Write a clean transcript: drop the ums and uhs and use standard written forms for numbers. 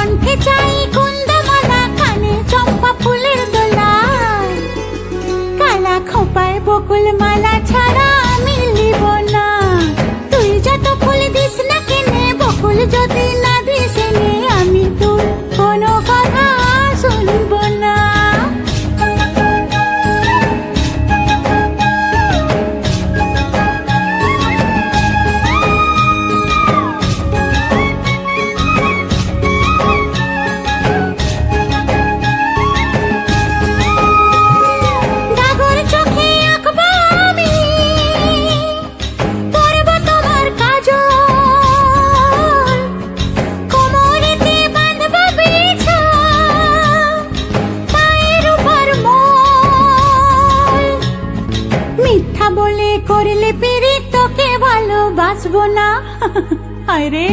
কণ্ঠে চাই কুন্দমালা, কানে চম্পা ফুলের দোলা, কালা খোপায় বকুল মালা ছাড়া আমি লিব না। তুই যত ফুল দিস না কেনে, বকুল যদি না দিস এনে, আমি তোর কোনো কথা শুনব না। ডাগর চোখে আঁকবো আমি, পরব তোমার কাজল, কোমরেতে বাঁধব বিছানা, পায়ের উপর মল। মিথ্যা বলে করলে পিরিত, তোকে ভালোবাসবো না। হায় রে।